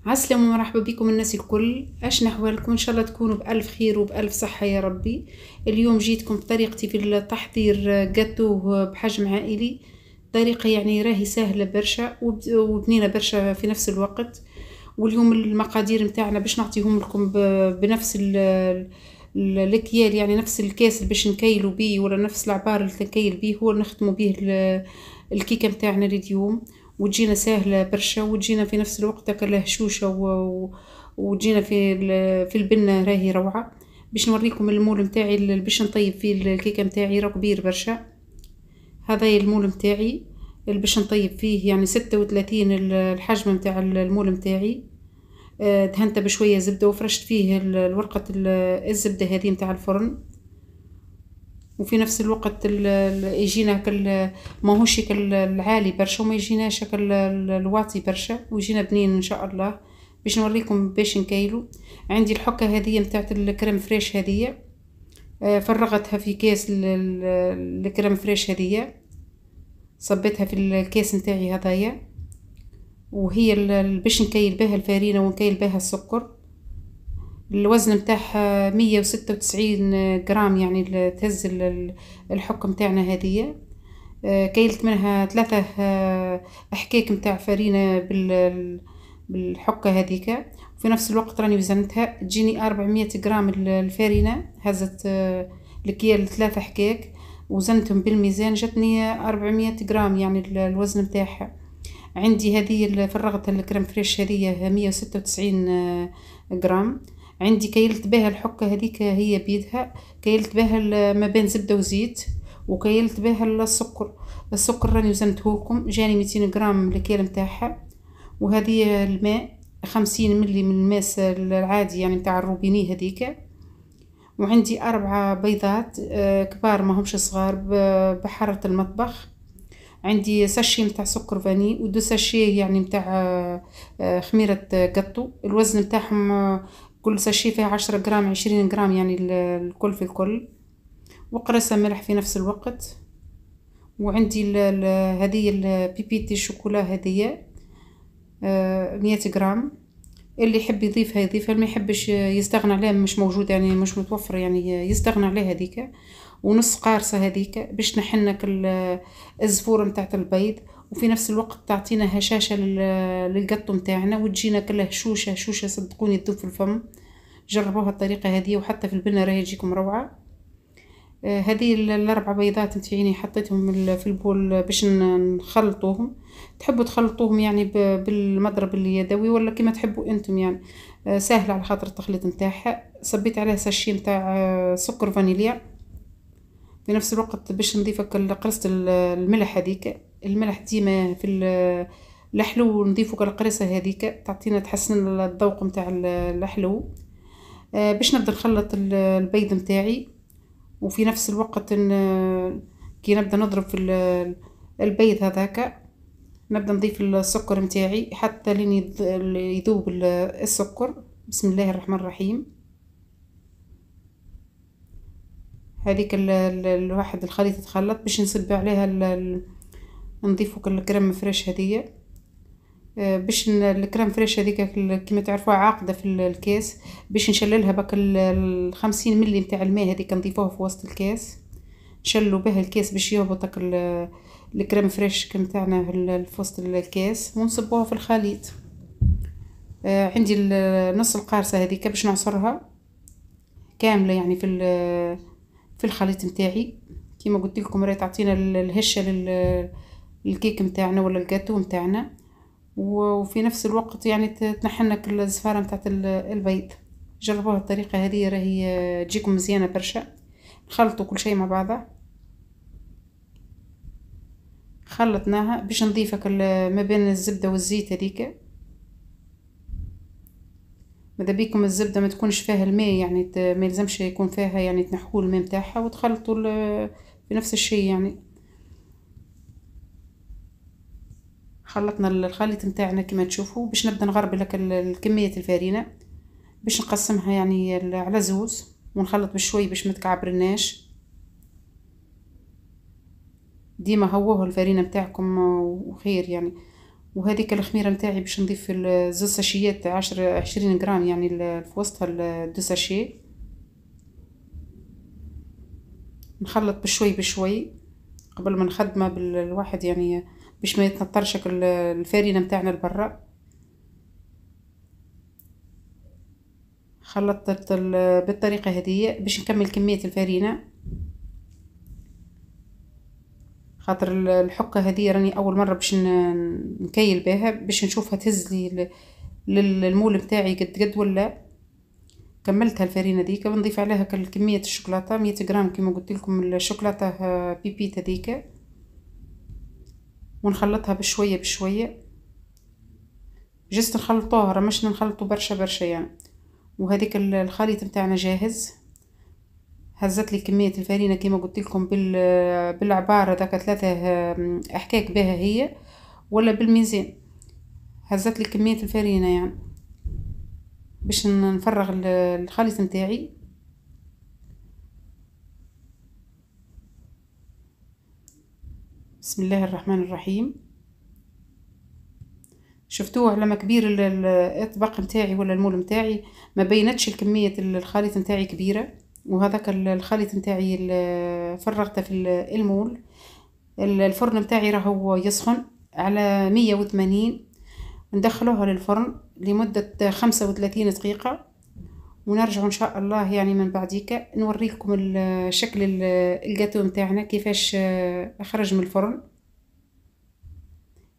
عسلامة ومرحبا بكم الناس الكل. اشن احوالكم؟ ان شاء الله تكونوا بالف خير وبالف صحة يا ربي. اليوم جيتكم بطريقتي في التحضير جاتوه بحجم عائلي. طريقة يعني راهي سهلة برشا وبنينة برشا في نفس الوقت. واليوم المقادير متاعنا باش نعطيهم لكم بنفس الكيال، يعني نفس الكاس اللي باش نكيلوا بيه ولا نفس العبار اللي تنكيل بيه هو نختموا بيه الكيكة متاعنا اليوم. وتجينا سهلة برشا وتجينا في نفس الوقت كلها هشوشة وتجينا في البنة راهي روعة. باش نوريكم المول متاعي اللي باش نطيب فيه الكيكة متاعي، راه كبير برشا. هذا المول متاعي اللي باش نطيب فيه، يعني 36 الحجم متاع المول متاعي. دهنته بشوية زبدة وفرشت فيه الورقة الزبدة هذه متاع الفرن. وفي نفس الوقت يجينا ماهوش العالي برشا وما يجيناش الواطي برشا، ويجينا بنين ان شاء الله. باش نوريكم باش نكيلو. عندي الحكة هذه متاعت الكريم فريش هذه، فرغتها في كاس الكريم فريش هذه، صبيتها في الكاس متاعي هذايا. وهي باش نكيل بها الفارينة ونكيل بها السكر. الوزن متاعها 196 جرام، يعني تهز الحكة متاعنا هذه. كيلت منها 3 احكاك متاع فرينة بالحكة هذيك. وفي نفس الوقت راني وزنتها تجيني 400 جرام الفارينة، هزت الكيال 3 حكاك وزنتهم بالميزان جتني 400 جرام، يعني الوزن متاعها. عندي هذه فرغت الكريم فريش هذه 196 جرام. عندي كيلت بها الحكة هذيك هي بيدها، كيلت بها ما بين زبدة وزيت، وكيلت بها السكر راني وزنته لكم جاني 200 جرام الكيل متاعها. وهذه الماء 50 ملي من الماس العادي يعني متاع الروبيني هذيك. وعندي 4 بيضات كبار ما همش صغار بحرة المطبخ. عندي ساشي متاع سكر فاني ودو ساشي يعني متاع خميرة قطو. الوزن متاعهم كل ساشي فيه 10 جرام 20 جرام، يعني الكل في الكل. وقرصة ملح في نفس الوقت. وعندي هذه البيبيتي شوكولا هذه 100 جرام. اللي يحب يضيفها يضيفها، اللي ما يحبش يستغنى عليها، مش موجود يعني مش متوفر يعني يستغنى عليها هذيك. ونص قارصة هذيك باش نحنك الزفورة متاعت البيض، وفي نفس الوقت تعطينا هشاشة للقطو متاعنا وتجينا كلها هشوشة هشوشة، صدقوني تذوب في الفم. جربوها الطريقة هذه وحتى في البنة راهي تجيكم روعة. هذه الأربع بيضات متاعيني حطيتهم في البول باش نخلطوهم. تحبوا تخلطوهم يعني بالمضرب اليدوي ولا كما تحبوا انتم، يعني سهل على خاطر التخليط متاعها. صبيت عليها ساشي متاع سكر فانيليا. في نفس الوقت باش نضيف قرصة الملح هذيك. الملح ديما في الحلو نضيفو القرصة هذيك، تعطينا تحسن الذوق متاع الحلو. باش نبدا نخلط البيض متاعي. وفي نفس الوقت كي نبدا نضرب في البيض هذاك، نبدا نضيف السكر متاعي حتى لين يذوب السكر. بسم الله الرحمن الرحيم. هذيك الواحد الخليط تخلط باش نصب عليها نضيفو الكريم فريش هذه. باش الكريم فريش هذيك كما تعرفوها عاقده في الكاس، باش نشللها بك 50 ملي نتاع الماء هذيك نضيفوها في وسط الكاس، نشلوا بها الكاس باش يهبط الكريم فريش نتاعنا في وسط الكاس ونصبوها في الخليط. عندي نص القارصه هذيك باش نعصرها كامله يعني في الخليط متاعي. كما قلت لكم راهي تعطينا الهشه للكيك متاعنا ولا الجاتو متاعنا. وفي نفس الوقت يعني تنحنك الزفاره متاعت البيض. جربوها الطريقه هذه راهي تجيكم مزيانه برشا. نخلطوا كل شيء مع بعضه. خلطناها باش نضيفك ما بين الزبده والزيت هذيك. ماذا بيكم الزبده ما تكونش فيها الماء، يعني ما يلزمش يكون فيها، يعني تنحوا الماء متاعها وتخلطوا بنفس الشيء. يعني خلطنا الخليط متاعنا كما تشوفوا. باش نبدا نغربل لك الكميه الفارينه باش نقسمها يعني على زوز ونخلط بشوي باش ما تكعبرناش. ديما هووه الفارينه متاعكم وخير يعني. وهذيك الخميره نتاعي باش نضيف زوز ساشيات 20 غرام يعني في وسطها الدو ساشي. نخلط بشوي بشوي قبل ما نخدمه بالواحد يعني باش ما يتنطرش الفارينه نتاعنا لبرا. خلطت بالطريقه هذه باش نكمل كميه الفارينه، خاطر الحكه هذه راني اول مره باش نكيل بها باش نشوفها تهز لي للمول نتاعي قد ولا. كملتها الفارينه ديك ونضيف عليها كميه الشوكولاته 100 غرام كما قلت لكم الشوكولاته بيبيت هذيك، ونخلطها بشويه بشويه جست نخلطوها راه مش نخلطو برشا يعني. وهذيك الخليط نتاعنا جاهز. هزت لي كميه الفارينه كما قلت لكم بالعباره داك 3 احكاك بها هي ولا بالميزان. هزت لي كميه الفارينه يعني باش نفرغ الخليط نتاعي. بسم الله الرحمن الرحيم. شفتوه على ما كبير الطبق نتاعي ولا المول نتاعي ما بينتش الكميه الخليط نتاعي كبيره. وهذاك الخليط نتاعي فرغته في المول. الفرن نتاعي راهو يسخن على 180، ندخلوها للفرن لمده 35 دقيقه ونرجع ان شاء الله يعني من بعديك نوريكم الشكل الجاتو نتاعنا كيفاش خرج من الفرن.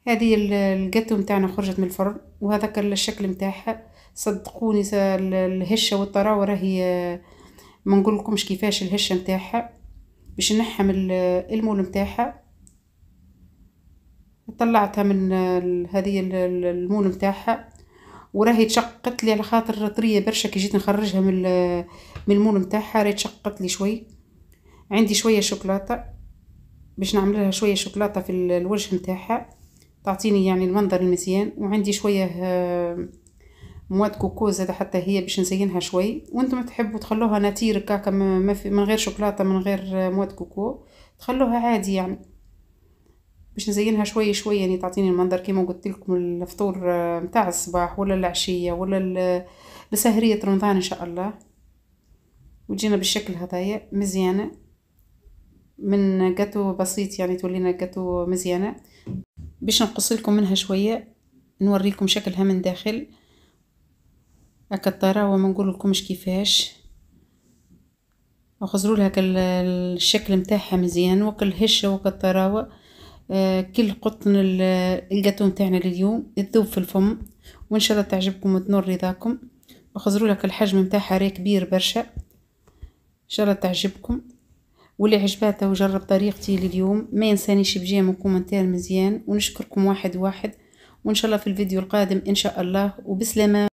هذه الجاتو نتاعنا خرجت من الفرن وهذاك الشكل نتاعها. صدقوني الهشه والطراوه راهي ما نقولكمش كيفاش الهشه نتاعها. باش نحم المول نتاعها طلعتها من هذه المول نتاعها وراهي تشقت لي على خاطر طريه برشا كي جيت نخرجها من المول نتاعها راهي تشقت لي شوي. عندي شويه شوكولاته باش نعمل لها شويه شوكولاته في الوجه نتاعها تعطيني يعني المنظر المزيان. وعندي شويه مواد كوكو زاد حتى هي باش نزينها شوي. وانتم تحبوا تخلوها ناتير كاكا من غير شوكولاته من غير مواد كوكو تخلوها عادي يعني باش نزينها شويه شويه يعني تعطيني المنظر كيما قلت لكم الفطور نتاع الصباح ولا العشيه ولا لسهريه رمضان ان شاء الله. وجينا بالشكل هذايا مزيانه من جاتو بسيط يعني تولينا جاتو مزيانه. باش نقص لكم منها شويه نوريكم شكلها من داخل هكا الطراوه ما نقول لكمش كيفاش. وخزروا لها الشكل نتاعها مزيان وكل هشه وكل طراوه. كل قطن الجاتو نتاعنا لليوم تذوب في الفم وان شاء الله تعجبكم وتنور رضاكم. وخزروا لك الحجم نتاعها راهي كبير برشا ان شاء الله تعجبكم. واللي عجباته وجرب طريقتي لليوم ما ينسانيش بجيم وكومنتير مزيان. ونشكركم واحد وان شاء الله في الفيديو القادم ان شاء الله وبسلامه.